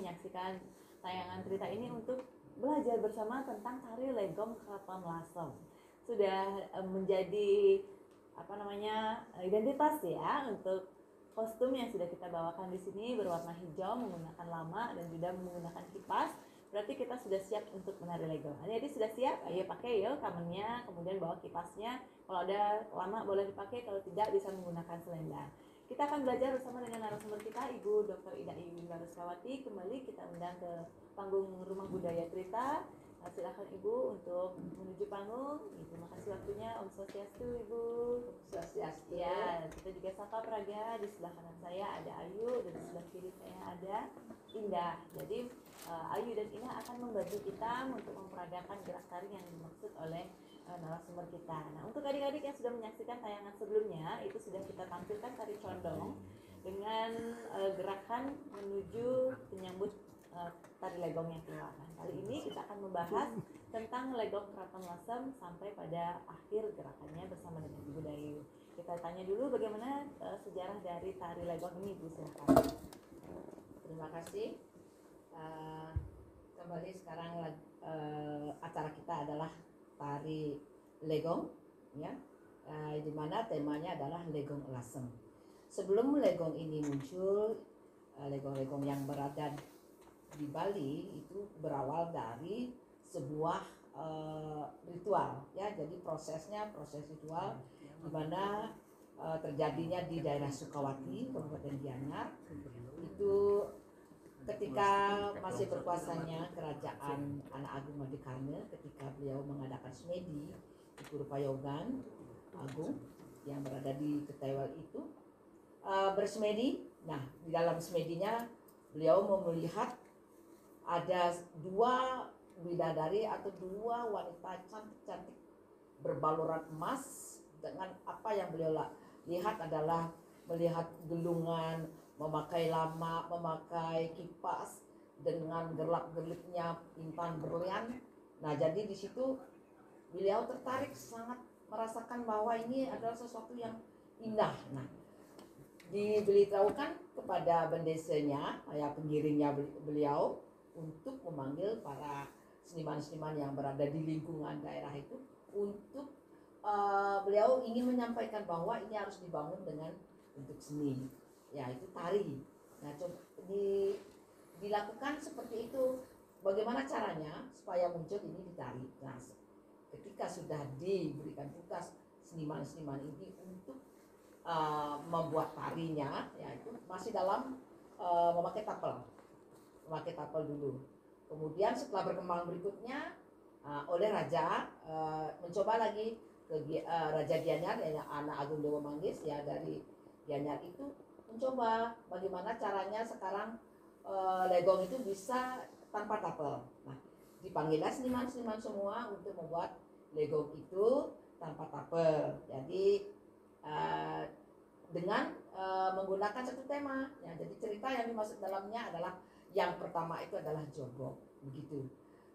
menyaksikan tayangan cerita ini untuk belajar bersama tentang tari Legong Keraton Lasem. Sudah menjadi identitas ya untuk kostum yang sudah kita bawakan di sini berwarna hijau menggunakan lama dan juga menggunakan kipas. Berarti kita sudah siap untuk menari Legong. Jadi sudah siap? Ayo pakai yuk kamennya, kemudian bawa kipasnya. Kalau ada lama boleh dipakai, kalau tidak bisa menggunakan selendang. Kita akan belajar bersama dengan narasumber kita, Ibu Dr. Ida Iwinda Ruskawati. Kembali kita undang ke panggung Rumah Budaya Trita. Silakan Ibu untuk menuju panggung. Terima kasih waktunya. Om Swastiastu Ibu. Swastiastu. Ya, kita juga sapa Praga. Di sebelah kanan saya ada Ayu dan di sebelah kiri saya ada Indah. Jadi Ayu dan Indah akan membantu kita untuk memperagakan gerak tari yang dimaksud oleh narasumber kita. Nah, untuk adik-adik yang sudah menyaksikan tayangan sebelumnya, itu sudah kita tampilkan tari condong dengan gerakan menuju penyambut tari Legong yang keluar. Kali ini kita akan membahas tentang Legong Keraton Lasem sampai pada akhir gerakannya bersama dengan Ibu Dayu. Kita tanya dulu bagaimana sejarah dari tari Legong ini, Bu, silakan. Terima kasih. Kembali sekarang acara kita adalah tari Legong, ya, di mana temanya adalah Legong Lasem. Sebelum Legong ini muncul, Legong-legong yang berada di Bali itu berawal dari sebuah ritual, ya. Jadi proses ritual di mana terjadinya di daerah Sukawati, Kabupaten Gianyar. Itu ketika masih berkuasanya kerajaan Anak Agung Madikarne, ketika beliau mengadakan semedi di Purupayogan Agung yang berada di Ketewel itu, bersemedi. Nah, di dalam semedinya beliau melihat ada dua bidadari atau dua wanita cantik-cantik berbaluran emas. Dengan apa yang beliau lihat adalah melihat gelungan, memakai lama, memakai kipas dengan gerlap-gerlipnya intan berlian. Nah, jadi di situ beliau tertarik, sangat merasakan bahwa ini adalah sesuatu yang indah. Nah, diberitahukan kepada bendesanya, ya, pengiringnya beliau, untuk memanggil para seniman-seniman yang berada di lingkungan daerah itu untuk beliau ingin menyampaikan bahwa ini harus dibangun dengan bentuk seni, yaitu tari. Nah, dilakukan seperti itu. Bagaimana caranya supaya muncul ini di tari? Nah, ketika sudah diberikan tugas seniman-seniman ini untuk membuat tarinya, yaitu masih dalam memakai tapel dulu. Kemudian setelah berkembang berikutnya oleh raja mencoba lagi ke Raja Gianyar, Anak Agung Dewa Manggis, ya, dari Gianyar itu mencoba bagaimana caranya sekarang Legong itu bisa tanpa tapel. Nah, dipanggillah seniman-seniman semua untuk membuat Legong itu tanpa tapel. Jadi dengan menggunakan satu tema, ya. Jadi cerita yang dimaksud dalamnya adalah yang pertama itu adalah jogok, begitu.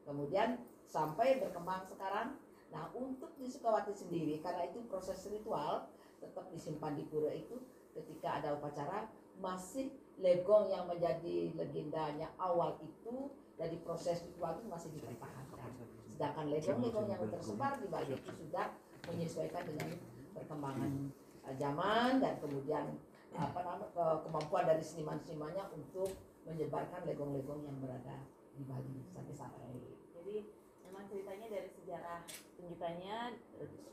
Kemudian sampai berkembang sekarang. Nah, untuk di Sukawati sendiri, karena itu proses ritual tetap disimpan di pura itu, ketika ada upacara masih Legong yang menjadi legendanya awal itu dari proses ritual itu masih dipertahankan. Sedangkan Legong-legong yang tersebar di Bali itu sudah menyesuaikan dengan perkembangan zaman dan kemudian kemampuan dari seniman-senimannya untuk menyebarkan Legong-legong yang berada di Bali sampai saat ini. Jadi memang ceritanya dari sejarah tunjukannya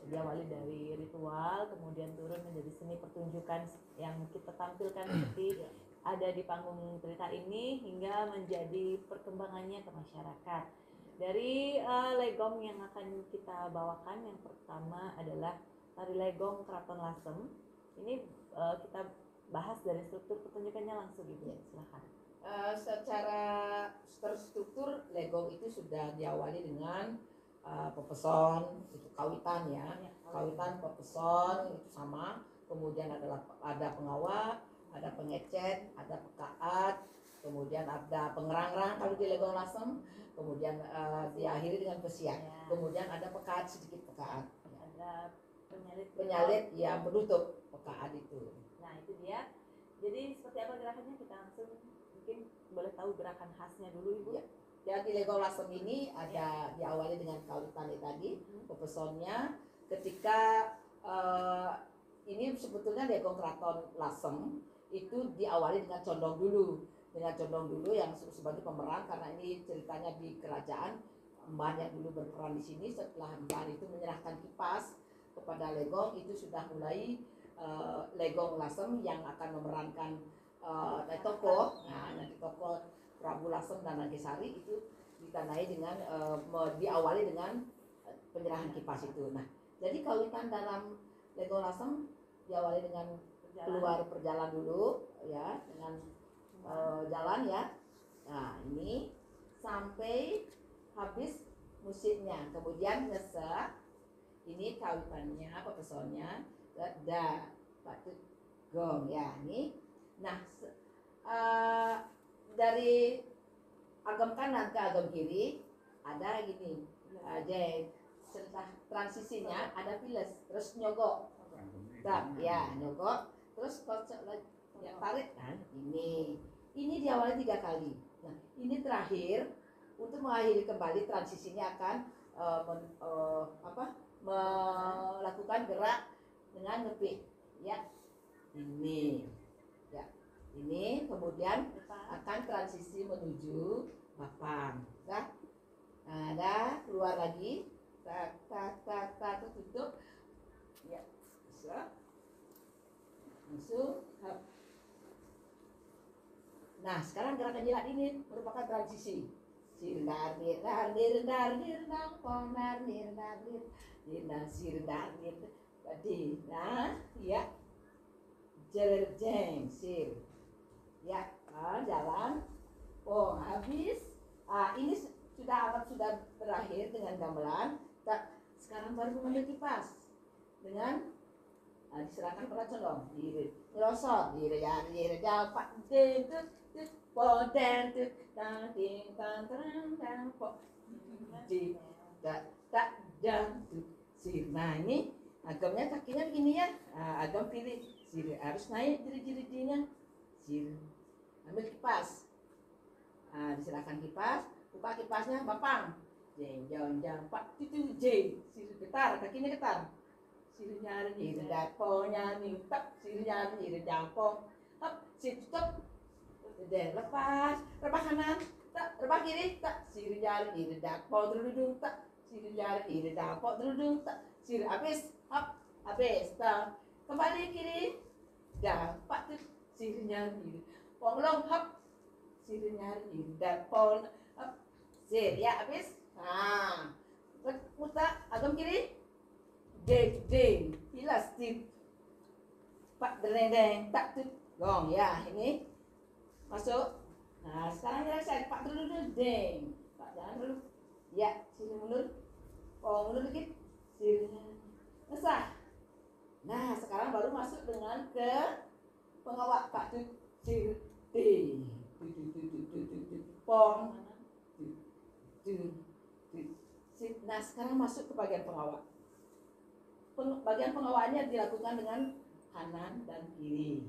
diawali dari ritual, kemudian turun menjadi seni pertunjukan yang kita tampilkan seperti ada di panggung cerita ini, hingga menjadi perkembangannya ke masyarakat. Dari Legong yang akan kita bawakan, yang pertama adalah tari Legong Keraton Lasem. Ini kita bahas dari struktur pertunjukannya langsung, Ibu. Silakan. Secara terstruktur Legong itu sudah diawali dengan pepeson, itu kawitan, ya. Kawitan, pepeson itu sama. Kemudian ada pengawal, ada pengecet, ada pekaat, kemudian ada pengerang-rang kalau di Legong Lasem. Kemudian diakhiri dengan pesiat. Kemudian ada pekaat, sedikit pekaat. Ada penyalit yang menutup pekaat itu. Nah, itu dia. Jadi seperti apa gerakannya, kita langsung mungkin boleh tahu gerakan khasnya dulu Ibu? Ya. Jadi Legong Lasem ini ada diawali dengan kaulitan tadi, pepesonnya ketika ini sebetulnya Legong Keraton Lasem itu diawali dengan condong dulu, yang sebagai pemeran, karena ini ceritanya di kerajaan. Emban yang dulu berperan di sini, setelah Emban itu menyerahkan kipas kepada Legong, itu sudah mulai Legong Lasem yang akan memerankan tokoh. Nah, nanti tokoh Prabu Lasem dan Nagesari itu ditandai dengan diawali dengan penyerahan kipas itu. Nah, jadi kaulitan dalam Legong Lasem diawali dengan keluar perjalanan dulu ya, dengan jalan ya. Nah, ini sampai habis musiknya, kemudian ngesek. Ini kaulitannya, pepesonnya, da, patut gong ya ini. Nah, dari agam kanan ke agam kiri ada gini aja, setelah transisinya ada piles, terus nyogok, ya nyogok, terus kocok lagi, ya, tarik kan ini diawali 3 kali. Nah, ini terakhir untuk mengakhiri kembali transisinya akan melakukan gerak dengan ngepik ya, ini ya, ini kemudian akan transisi menuju Bapang ya. Ada keluar lagi, tak tutup ya, bisa langsung. Nah, sekarang gerakan jilat ini merupakan transisi. Sirdar nirdar nirdar nirdang ponar nirdar nirdar sirdar nirdar. Nah, ya. Jerjeng sir. Ya, jalan. Oh, habis. Ini sudah berakhir dengan gamelan. Sekarang baru mengambil kipas dengan diserahkan pada condong. Dirosot, direjal, pak, poden, tang, ting, tang, tang, pok, tak, jam, sir. Nah, ini agamnya kakinya begini ya. Agam pilih sir, harus naik jari-jarinya. Sir, ambil kipas. Diserahkan kipas, buka kipasnya, bapang. Jeng, jang, pak, itu jeng, sir getar, kakinya getar. Sirnya ni daponya ni tak, sirnya ni dapo. Hop, sir tutup. Dan lepas, rebah kanan, tak, rebah kiri, tak, sirnya ni dapo terudung, tak, sirnya ni dapo terudung, tak, sir habis, hop, habis, tak, kembali kiri, dapat tu, sirnya ni, ponglong, hop, sirnya ni dapo, hop, sir, ya habis, muta, agam kiri. Deng, pilas tip, pak deng, tak tip, gong ya, ini masuk. Nah, sekarang ya saya pak dulu deng, pak jangan dulu, ya sini mundur, mundur dikit, sini ngesah. Nah, sekarang baru masuk dengan ke pengawak pak tip, sir, deng, pong, nah sekarang masuk ke bagian pengawak. Bagian pengawaannya dilakukan dengan kanan dan kiri.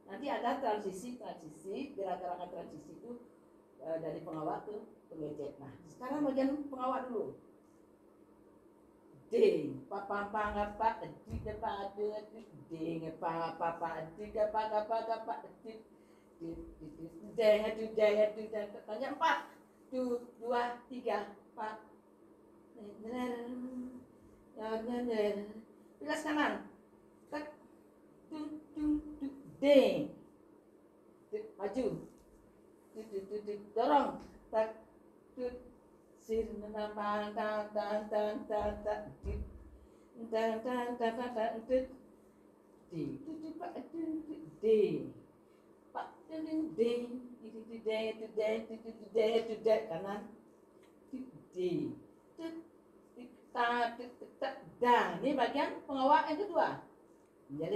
Nanti ada transisi gerakan transisi itu dari pengawak ke pengecek. Nah, sekarang bagian pengawak dulu. Ding, papa apa, tiga pada, ding, papa, tiga pada, tanya 4, 2, 3, 4. Pilas kanan, tak, ding, maju, dorong, tak, sir, nama, tan, kanan, ini bagian pengawak yang kedua. Nah,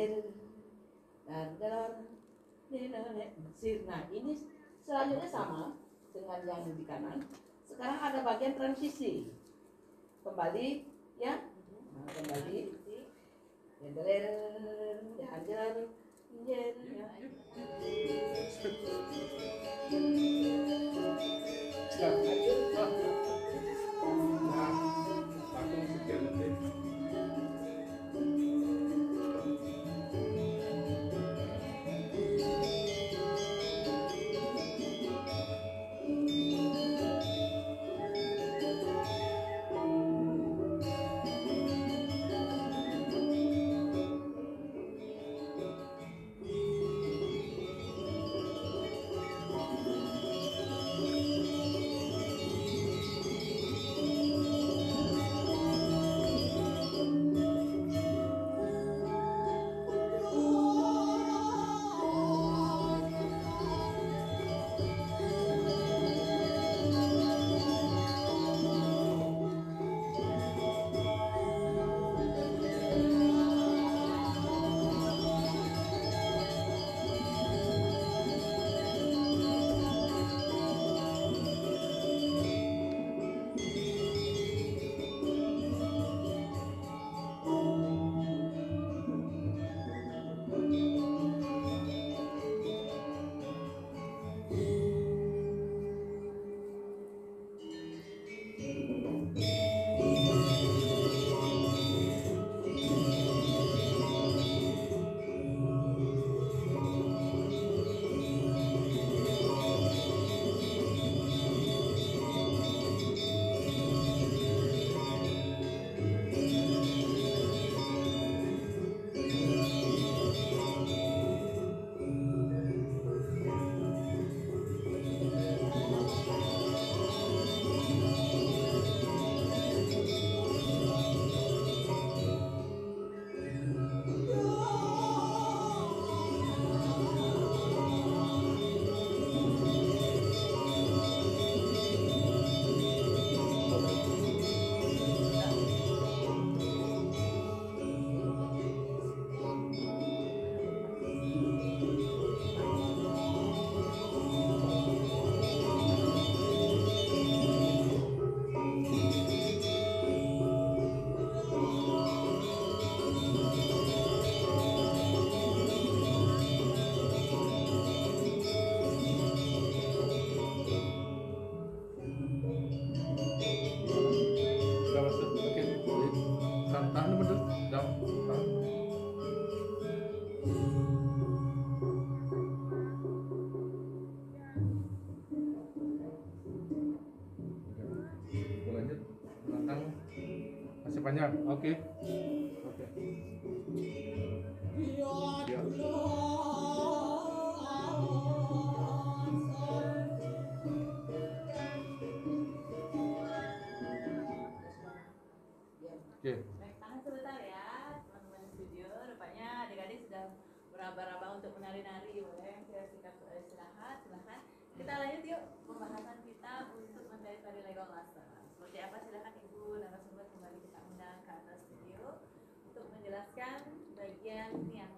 ini selanjutnya sama dengan yang di kanan. Sekarang ada bagian transisi. Kembali ya. Nah, kembali. Jalan. Injen ya. Langsung sekian detik. Udah masuk. Oke. Tahan bener. Udah. Tahan. Kita lanjut. Belakang. Masih panjang. Oke. Oke. Ya. Oke. Baik, tahan sebentar ya teman-teman di studio. Rupanya adik-adik sudah meraba-raba untuk menari-nari. Boleh saya istirahat, silahkan. Kita lanjut yuk pembahasan kita untuk mencari tari legong laser. Seperti apa silahkan ibu narasumber kembali kita undang ke atas studio untuk menjelaskan bagian yang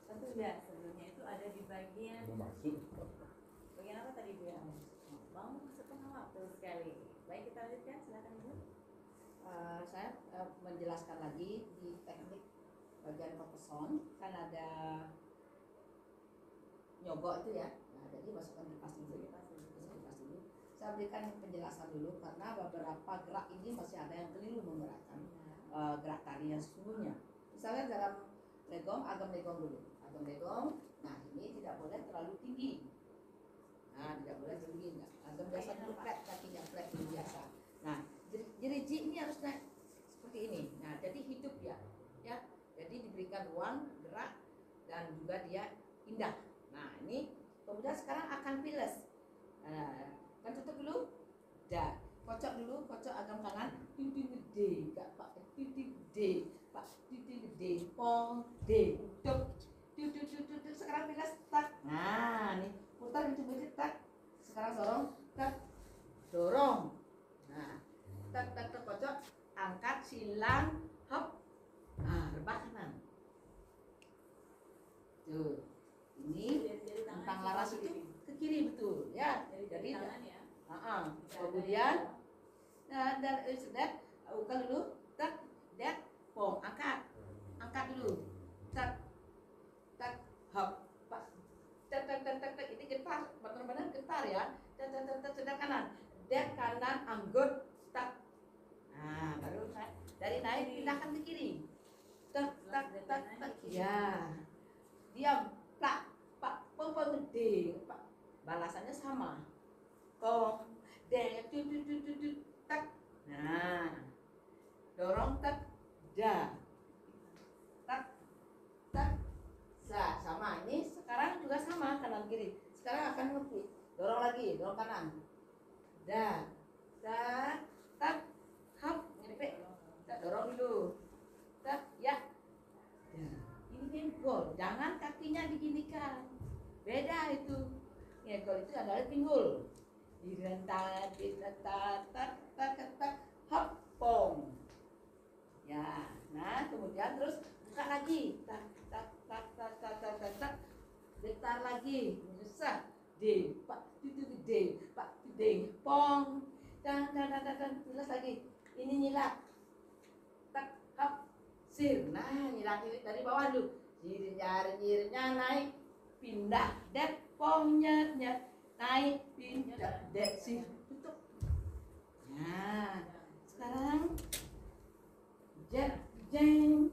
tertunda sebelumnya itu ada di bagian Mau masuk. bagian apa tadi bu ya? Mau masuk tengah waktu sekali. Baik kita lanjutkan silahkan ibu. Saya menjelaskan lagi di teknik bagian perpeson kan ada nyogok itu ya. Nah, jadi masukkan kipas dulu. Saya berikan penjelasan dulu karena beberapa gerak ini masih ada yang keliru menggerakkan gerak tari yang sesungguhnya. Misalnya dalam legong, agam legong dulu. Agam legong, nah ini tidak boleh terlalu tinggi. Nah, tidak boleh tinggi. Agam biasa dulu flat, kakinya flat dulu biasa. Nah, jeriji ini harus naik seperti ini. Nah, jadi hidup ya. Jadi diberikan ruang gerak dan juga dia indah. Nah, ini kemudian sekarang akan piles. Nah, kan tutup dulu. Dah, kocok dulu, kocok agam kanan. Titik gede, Kak Pak. Titik gede, Pak. Titik gede, pong, D. Tutup. Tutup. Sekarang piles tak. Nah, nih putar itu biji tak. Sekarang dorong, tak. Dorong. Nah, tak kocok, angkat, silang, hop. Nah, rebah kanan. Tuh, ini tentang laras itu ke kiri betul, ya. Jadi tangan ya. Kemudian, dan sudah, buka dulu, tak, pom, angkat dulu, tak, hop, pak, tek tek tek tek tek, ini getar, benar-benar getar ya, tek tek tek tek, sebelah kanan, dek kanan, anggut, tak, nah baru dari naik pindahkan ke kiri, tak tak tak tak, ya, diam, plak, pak, peng gede, pak, balasannya sama, kong, dek, tak, nah, dorong tak, da, tak, tak, sa, sama. Ini sekarang juga sama kanan kiri. Sekarang akan ngepi, dorong lagi, dorong kanan, da, da, tak, hap, nyepek, tak, dorong dulu, tak, ya. Ini pinggul, jangan kakinya diginikan, beda itu. Pinggul itu adalah pinggul. Direntat, tak, tak, tak, tak, hop, pong. Ya, nah kemudian terus buka lagi, tak, tak, tak, tak, tak, tak, tak, tak, getar lagi, susah, d, pak, d, pak, d, pong, dan, tulis lagi, ini nyilak, tak, hop, sir, nah nyilak dari bawah dulu, nyirnya naik, pindah, dek, pongnya, naik, pindah, dek, sir, tutup, nah, sekarang jeng,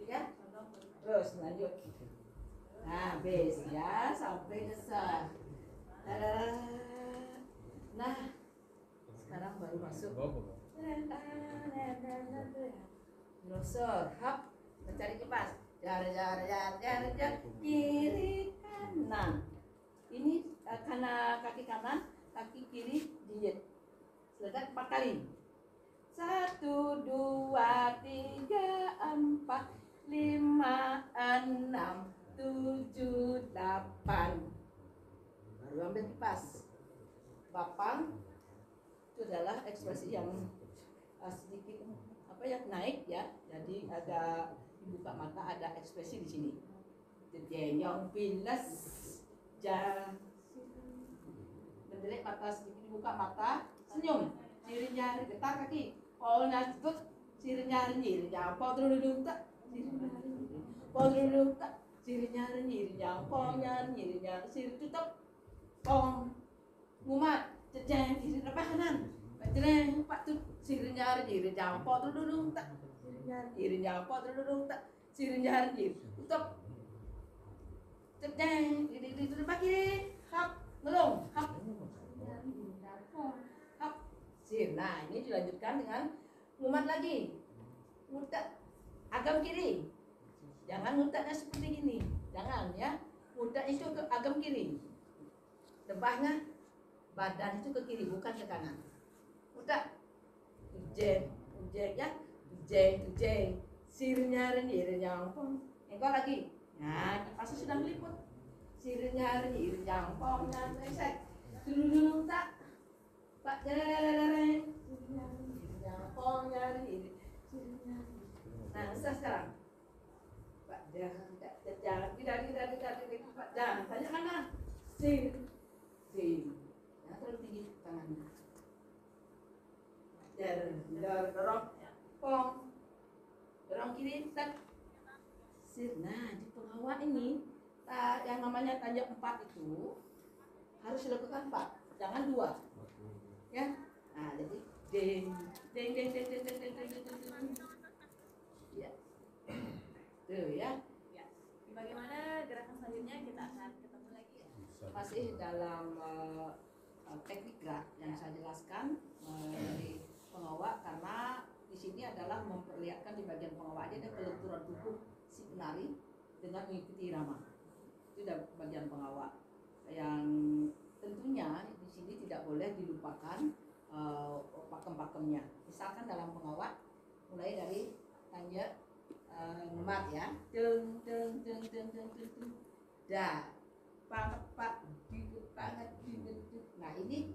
ya, terus lanjut. Nah, base ya sampai besar. Nah, sekarang baru masuk. Brosur, hap, mencari kipas. Jar, kiri kanan. Ini karena kaki kanan, kaki kiri diet. Selesai 4 kali. 1, 2, 3, 4, 5, 6, 7, 8. Baru ambil kipas. Bapang itu adalah ekspresi yang sedikit apa ya, naik ya. Jadi ada dibuka mata, ada ekspresi di sini. Jenyong pilas jang. Mendelik mata sedikit, dibuka mata, senyum. Sirinya getar kaki, polnya tutut, sirinya nyirinya, podrulung tak, sirinya nyirinya, polnya nyirinya, siri tutup, pong, ngumat, ceceng, siri lepas kanan, ceceng, pak tut, sirinya nyirinya, podrulung tak, nyirinya, podrulung tak, sirinya tutup, ceceng, siri lepas kiri, hap, ngelung, hap. Sir. Nah, ini dilanjutkan dengan ngumat lagi. Ngutak agam kiri. Jangan ngutaknya seperti ini. Jangan ya. Ngutak itu ke agam kiri. Tebahnya badan itu ke kiri, bukan ke kanan. Ngutak. Ujeng ya. Ujeng. Sirnya nyangpong. Engkau lagi. Nah, kipasnya sudah meliput. Sirnya nyangpong dan resek. Dulu tak. Pak jalan, pong nyari, nah sekarang, Pak jalan, tidak, Pak jalan, tanya kanan, sing, nah terus tinggi tangannya, dorong, pong, dorong kiri, tak, sir, nah di pengawal ini, yang namanya tanjak 4 itu harus dilakukan 4, jangan 2. Ya, nah jadi ding, ya, tuh ya. Bagaimana gerakan selanjutnya kita akan ketemu lagi ya. Masih dalam teknik gerak yang saya jelaskan dari pengawak, karena di sini adalah memperlihatkan di bagian pengawak ada kelenturan tubuh si penari dengan mengikuti irama. Itu bagian pengawak yang tentunya di sini tidak boleh dilupakan pakem-pakemnya. Misalkan dalam pengawak mulai dari tanja ngemat ya, deng da pak banget. Nah ini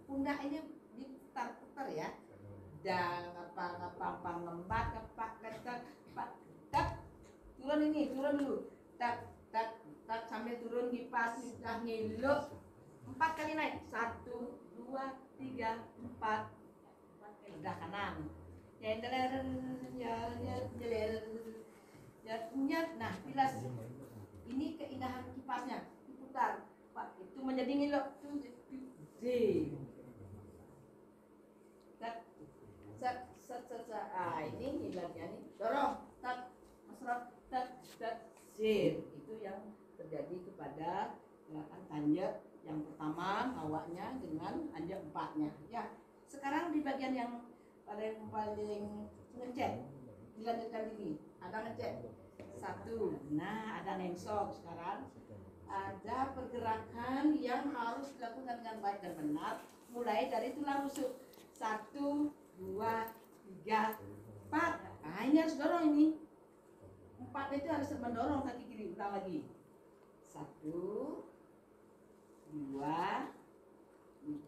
pundak ini diputar-putar ya, da ngapa ngembat kepak tak turun dulu tak sambil turun kipas sudah ngiluk 4 kali naik, 1, 2, 3, 4, udah kanan, Nah, pilas. Ini keindahan kipasnya. Diputar. Pak, itu menjadi ngilok. D. Ini hilatnya nih. Dorong. Tat. Masrot. Tat. Zir. Itu yang terjadi kepada gerakan tanjak yang pertama awaknya dengan anjak 4-nya. Ya. Sekarang di bagian yang paling ngecek. Dilanjutkan ini. Ada ngecek. 1. Nah, ada nengsok sekarang. Ada pergerakan yang harus dilakukan dengan baik dan benar, mulai dari tulang rusuk. 1, 2, 3, 4. Nah, ini harus dorong ini. 4 itu harus mendorong kaki kiri. Ulang lagi. 1, 2,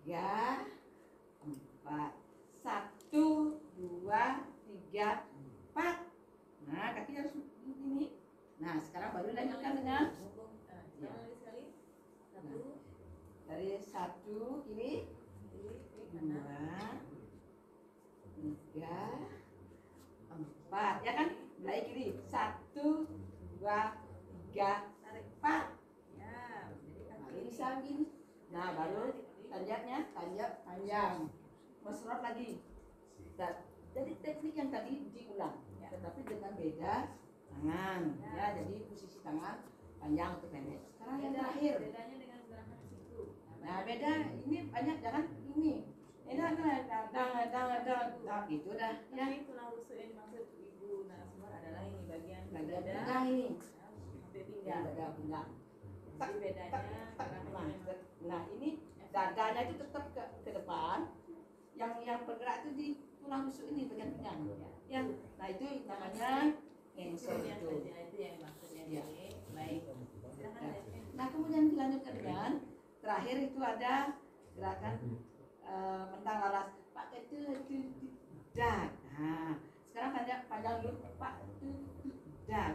3, 4. 1, 2, 3, 4. Nah, kaki harus ini. Nah, sekarang baru lanjutkan dengan sekali. dari 1 kiri, 2, 3, 4. Ya kan? Mulai kiri. 1, 2, 3, 4. Ya, Baru bisa gini. Nah, baru tanjaknya panjang. Mesrot lagi. Jadi teknik yang tadi diulang, tetapi dengan beda tangan. Ya, jadi posisi tangan panjang atau pendek. Sekarang yang terakhir. Bedanya dengan gerakan siku. Nah, beda ini banyak jangan ini. Dang gitu dah. Ya. Tapi tulang rusuk yang dimaksud ibu narasumber adalah ini bagian Bagian dada pinggang ini. sampai Ya, pinggang. dada pinggang. Jadi bedanya Nah, ini dadanya itu tetap ke depan. Yang bergerak itu di tulang rusuk ini bagian pinggang. Ya. Nah, itu namanya ngengsor yang itu. itu yang maksudnya. Ya. Baik. Silakan. Nah, kemudian dilanjutkan dengan terakhir itu ada gerakan mentang laras pakai dak. Nah, sekarang panjang dulu Pak dak.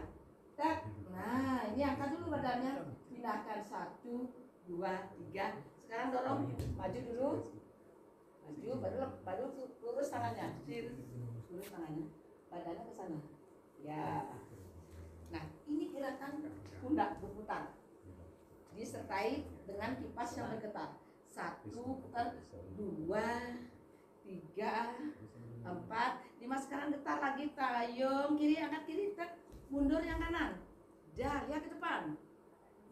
Nah, ini angkat dulu badannya, pindahkan 1, 2, 3. Sekarang dorong maju dulu. Baru lurus tangannya. Lurus tangannya. Badannya ke sana. Ya. Nah, ini gerakan pundak berputar. Disertai dengan kipas yang bergetar. 1 putar, 2, 3, 4, 5. Sekarang getar lagi, tayung kiri, angkat kiri, mundur yang kanan. Dah, lihat ke depan.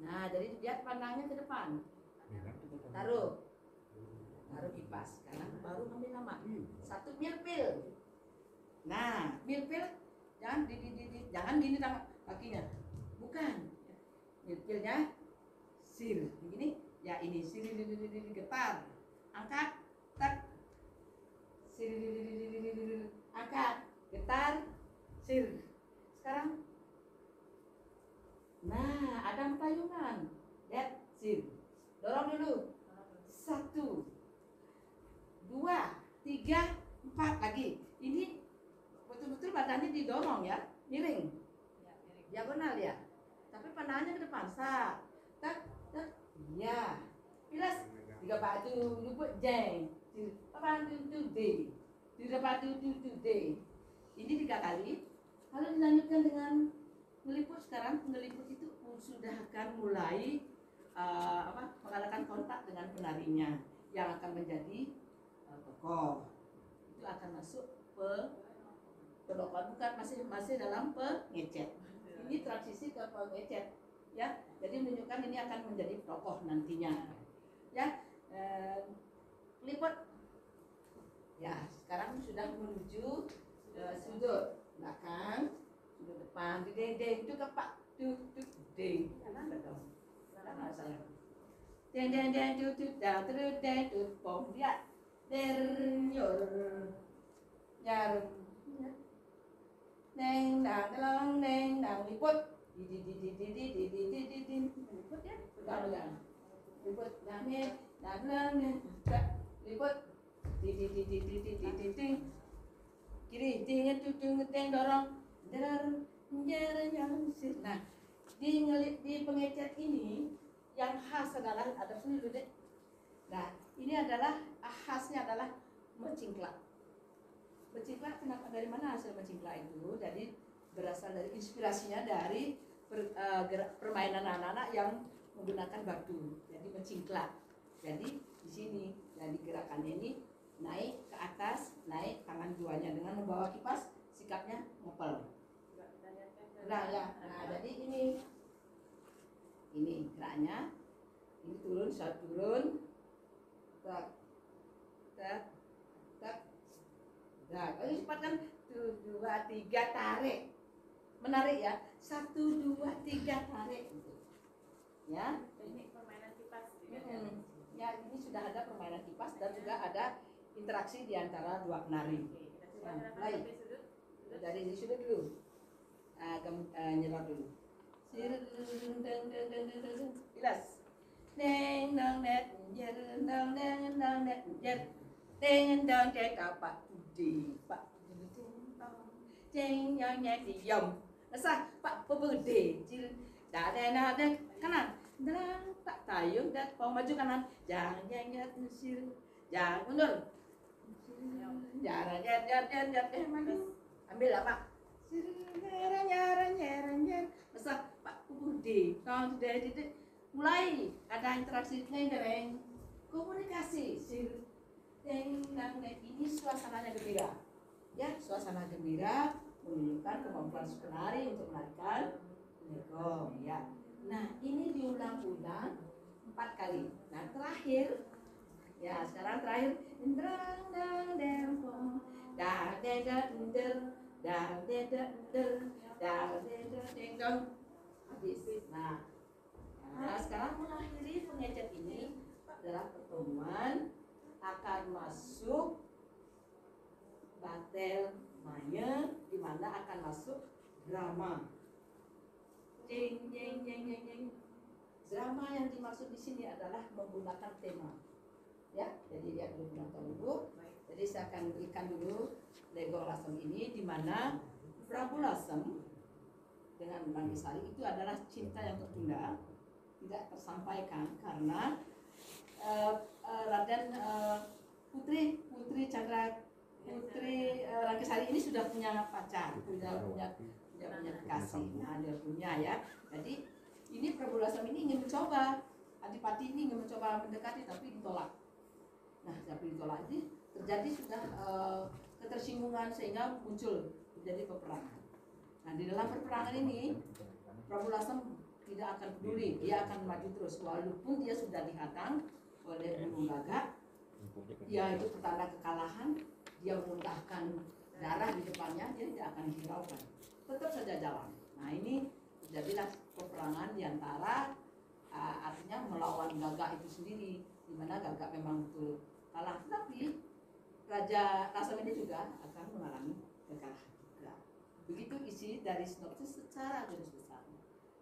Nah, jadi lihat pandangnya ke depan. Taruh kipas. Sekarang baru ambil nama. 1 milpil. Nah, milpil jangan jangan gini tangan kakinya. Bukan. Milpilnya sir. Begini. Ya, ini sir getar. Angkat. Tak. Sir angkat. Getar. Sir. Sekarang. Nah, ada payungan. Lihat sir. Dorong dulu. 1, 2, 3, 4 lagi. Ini betul-betul badannya didorong ya, miring. Ya, miring. Diagonal ya. Tapi pandangannya ke depan. Tak. Ya. Pilas. 3 batu luput jeng. 4 tu D. 3 batu tu D. Ini 3 kali. Kalau dilanjutkan dengan ngeliput sekarang, ngeliput itu sudah akan mulai mengadakan kontak dengan penarinya yang akan menjadi tokoh. Itu akan masuk bukan masih dalam pengecet. Ini transisi ke pengecet, ya. Jadi menunjukkan ini akan menjadi tokoh nantinya, ya. Liput. Ya, sekarang sudah menuju sudut belakang, sudut depan, di itu ke Pak, ding. Pom dia ternyur nyar neng nang liput liput ya pegang liput liput kiri tinggal dorong nah di pengecet ini yang khas adalah ada sini dulu deh. Nah, ini adalah khasnya adalah mencingklak. Mencingklak kenapa, dari mana hasil mencingklak itu? Jadi berasal dari inspirasinya dari permainan anak-anak yang menggunakan batu, jadi mencingklak. Jadi di sini, jadi gerakannya ini naik ke atas, naik tangan duanya dengan membawa kipas, sikapnya ngepel. Nah ya, nah jadi ini geraknya, ini turun, saya turun, tak, tak, tak, tak. Oh, ini cepat kan? 1, 2, 3 tarik, menarik ya. 1, 2, 3 tarik, ya. Teknik permainan kipas. Ya, ini sudah ada permainan kipas dan juga ada interaksi di antara dua penari. Mulai dari sudut dulu, nyerot dulu. Jelas. Neng nong net jer nong neng nong net jer neng nong jer kapak budi pak jeng yang nyet diam sah pak pebede jil ada kanan dan tak tayung dan mau maju kanan jangan nyet sir jangan mundur jangan nyet maju ambil apa sir nyerang sah pak pebede kau sudah mulai ada interaksi neng komunikasi sir ini suasananya gembira ya, suasana gembira menunjukkan kemampuan si penari untuk menarikan legong ya. Nah ini diulang-ulang 4 kali. Nah terakhir ya, sekarang terakhir habis. Nah sekarang mengakhiri pengecet ini adalah pertemuan akan masuk batel maya, di mana akan masuk drama. Jeng jeng jeng jeng jeng. Drama yang dimaksud di sini adalah menggunakan tema. Ya, jadi lihat dulu penonton dulu. Jadi saya akan berikan dulu Legong Lasem ini, di mana Prabu Lasem dengan Manggisari itu adalah cinta yang tertunda, tidak tersampaikan karena Raden Putri Rangkasari ini sudah punya pacar, punya kekasih. Nah, dia punya ya. Jadi ini Prabu Lasem ini ingin mencoba, Adipati ini ingin mencoba mendekati tapi ditolak. Nah, tapi ditolak ini terjadi sudah ketersinggungan sehingga muncul terjadi peperangan. Nah, di dalam peperangan ini Prabu Lasem tidak akan peduli, dia akan maju terus walaupun dia sudah dihadang oleh burung gagak. Dia itu pertanda kekalahan, dia memuntahkan darah di depannya, dia tidak akan dihiraukan, tetap saja jalan. Nah ini jadilah peperangan diantara artinya melawan gagak itu sendiri, di mana gagak memang betul kalah, tetapi Raja Lasem ini juga akan mengalami kekalahan juga. Begitu isi dari sinopsis secara garis besar,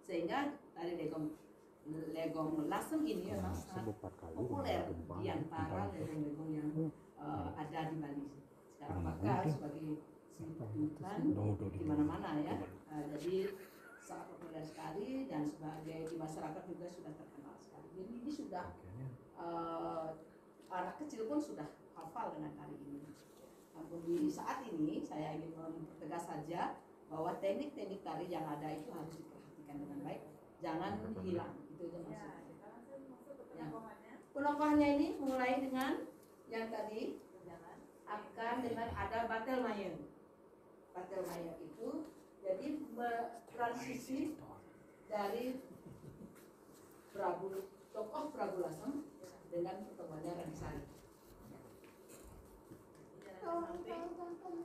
sehingga dari Legong Lasem ini memang sangat populer di antara legong-legong yang ada di Bali. Sekarang bahkan sebagai sebutan di mana-mana ya. Jadi sangat populer sekali dan sebagai di masyarakat juga sudah terkenal sekali. Jadi ini sudah anak kecil pun sudah hafal dengan tari ini. Namun di saat ini saya ingin mempertegas saja bahwa teknik-teknik tari yang ada itu harus diperhatikan dengan baik, jangan hilang. Itu aja maksudnya. Ya. Penongkohannya ini mulai dengan yang tadi akan dengan ada batel maya. Batel maya itu jadi transisi dari tokoh Prabu Lasem dengan pertemuannya Rangsari.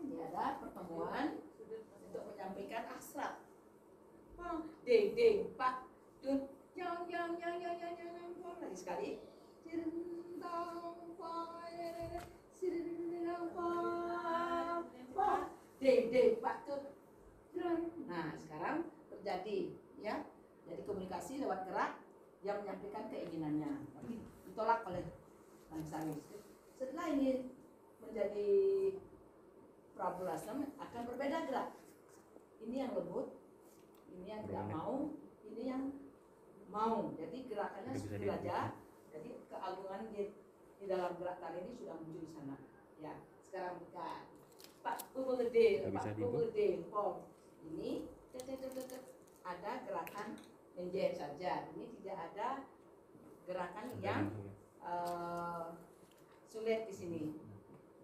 Ini ada pertemuan untuk menyampaikan akhlak. Ding ding pak dun yang lagi sekali. Ding pak dun. Nah sekarang terjadi ya, jadi komunikasi lewat gerak yang menyampaikan keinginannya, tapi ditolak oleh Rangsari. Setelah ini menjadi Prabu Lasem akan berbeda gerak. Ini yang lembut, ini yang tidak mau, ini yang mau. Jadi gerakannya sudah jadi keagungan di dalam gerak tari ini sudah muncul di sana. Ya, sekarang bukan Pak Gede, Pak Gede, Pom. ini ada gerakan menjer saja. Ini tidak ada gerakan yang sulit di sini.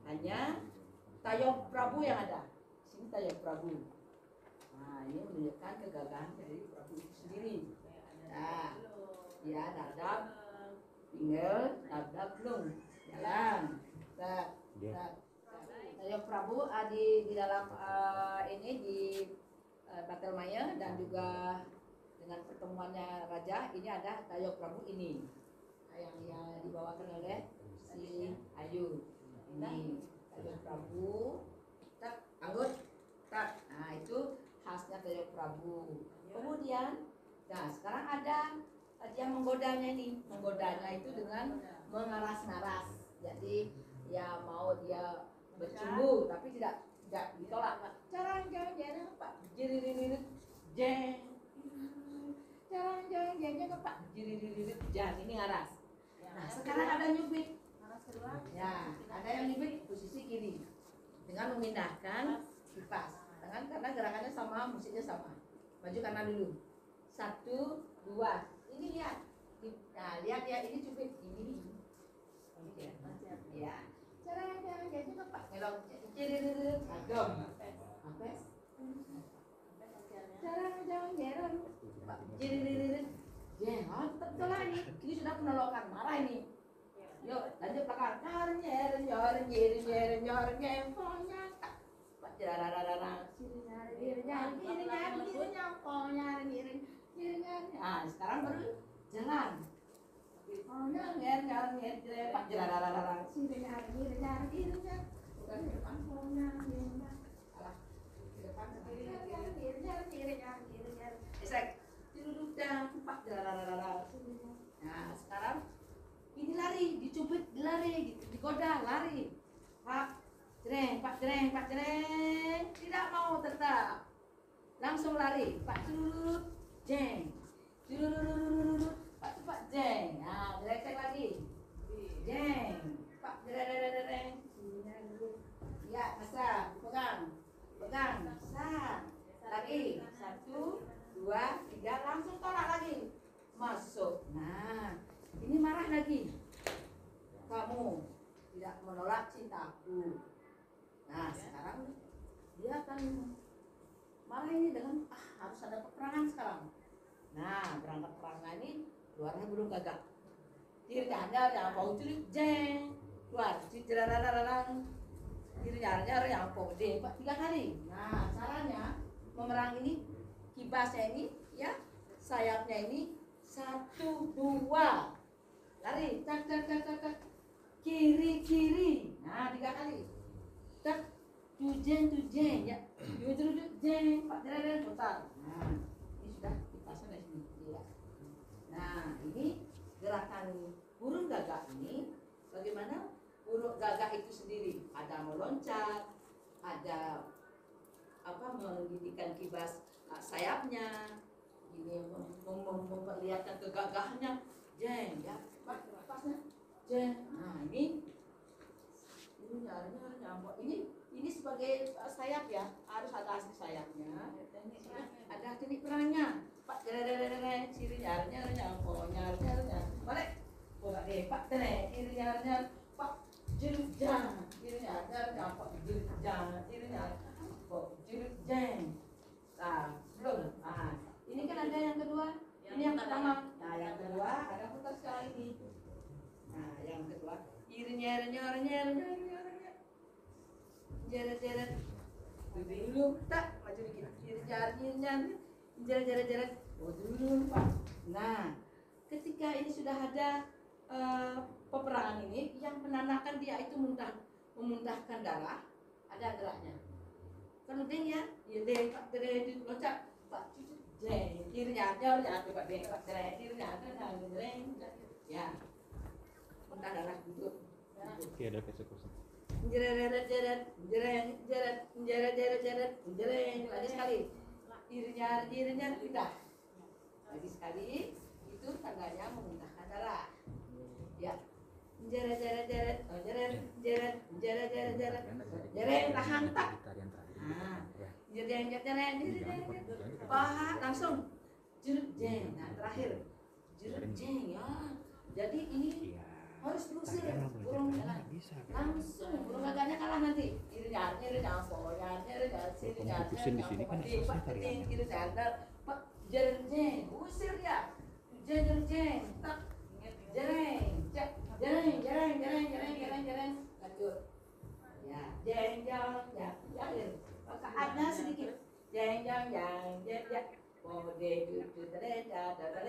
Hanya Tayog Prabu yang ada. Di sini Tayog Prabu. Nah, ini menunjukkan kegagahan dari Prabu itu sendiri. Nah, ya nadab, pinggel, nadab, lung, jalan. Tayog Prabu di dalam ini di Battle Maya dan juga dengan pertemuannya raja ini ada Tayog Prabu ini yang dibawakan oleh si Ayu. Ini Tayog Prabu, tak anggut, tak. Nah itu khasnya Tayog Prabu. Kemudian, nah sekarang ada dia menggodanya ini, menggodanya itu dengan mengaras-ngaras. Jadi ya mau dia bercumbu tapi tidak ditolak. Cara jangan Pak, jiririt jeng. Jangan Pak, jiririt jeng. Ini ngaras. Nah sekarang ada nyubit. Ya, ada yang nyubit posisi kiri dengan memindahkan kipas tangan karena gerakannya sama, musiknya sama. Maju kanan dulu. 1, 2. Ini lihat. Nah, lihat ya ini cubit ini. Ya. Cara jangan Pak. Melong jiririt agam. Apa? Cara jangan Pak, jiririt jeng. Betul lah ini. Ini sudah penolakan, marah ini. Yuk, lanjut belakang. Nah, sekarang baru jalan. Nah, sekarang ini lari, dicubit, dilari, digoda, lari. Pak jreng, tidak mau tetap. Langsung lari, Pak curut, jeng. Curut, Pak cepat jeng. Nah, dilecek lagi. Jeng. Pak jreng. Ya, masa, pegang. Sat. Lagi. 1, 2, 3, langsung tolak lagi. Masuk. Nah, ini marah lagi. Kamu tidak menolak cintaku. Nah, sekarang dia akan marah ini dengan harus ada peperangan sekarang. Nah, berangkat peperangan ini luarnya belum gagak. Tirnya yang bau culik jeng. Luar cicerarararang. Tirnya yang bau gede 3 kali. Nah, caranya memerang ini kibasnya ini ya, sayapnya ini 1, 2. Lari, tak, kiri. Nah, 3 kali. Tak, tujeng ya. Jeng, Pak jeng, putar. Nah, ini sudah dipasang dari sini. Ya. Nah, ini gerakan burung gagak ini. Bagaimana burung gagak itu sendiri? Ada meloncat, ada menggigitkan kibas sayapnya. Ini memperlihatkan kegagahannya. Jeng, ya. Pasnya jeng. Nah, ini nyambok. Ini sebagai sayap ya, harus ada asli sayapnya. Ada teknik perangnya. Pak ciri nyarnya balik. Pak Pak jirjang. Jirjang. Nah, belum. Nah, ini kan ada yang kedua. Ini yang pertama. Nah, yang kedua ada putar sekali ini. Nah, yang kedua, jeret dulu tak maju dikit, jeret dulu Pak. Nah, ketika ini sudah ada peperangan ini, yang menandakan dia itu memuntahkan darah, ada geraknya. Kan udah ya Pak loncat Pak jeng, kirinya coba deh Pak kirinya ya, muntah darah gitu. Oke, ada eksekusi. Jeret lagi sekali. Dirinya tidak. Lagi sekali itu tandanya memuntahkan darah. Ya. Jeret tahan tak. Nah, jeng jeng jeng jeng paha langsung jeruk jeng. Nah terakhir jeruk jeng ya. Jadi ini harus diusir burung langsung burung gagaknya kalah nanti. Irinya Pusing di sini kan asasnya tariannya. jeruk jeng usir ya. Jeng jeng tak jeng jeng lanjut. Ya, jeng jeng ya, akhir. Saatnya sedikit. Jeng jeng jeng jeng jeng. Oh, de du da da da da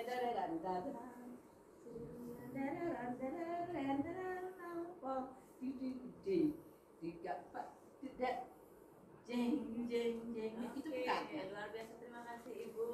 da da da da. Tiga empat tidak jeng jeng jeng itu bukan. Luar biasa, terima kasih Ibu.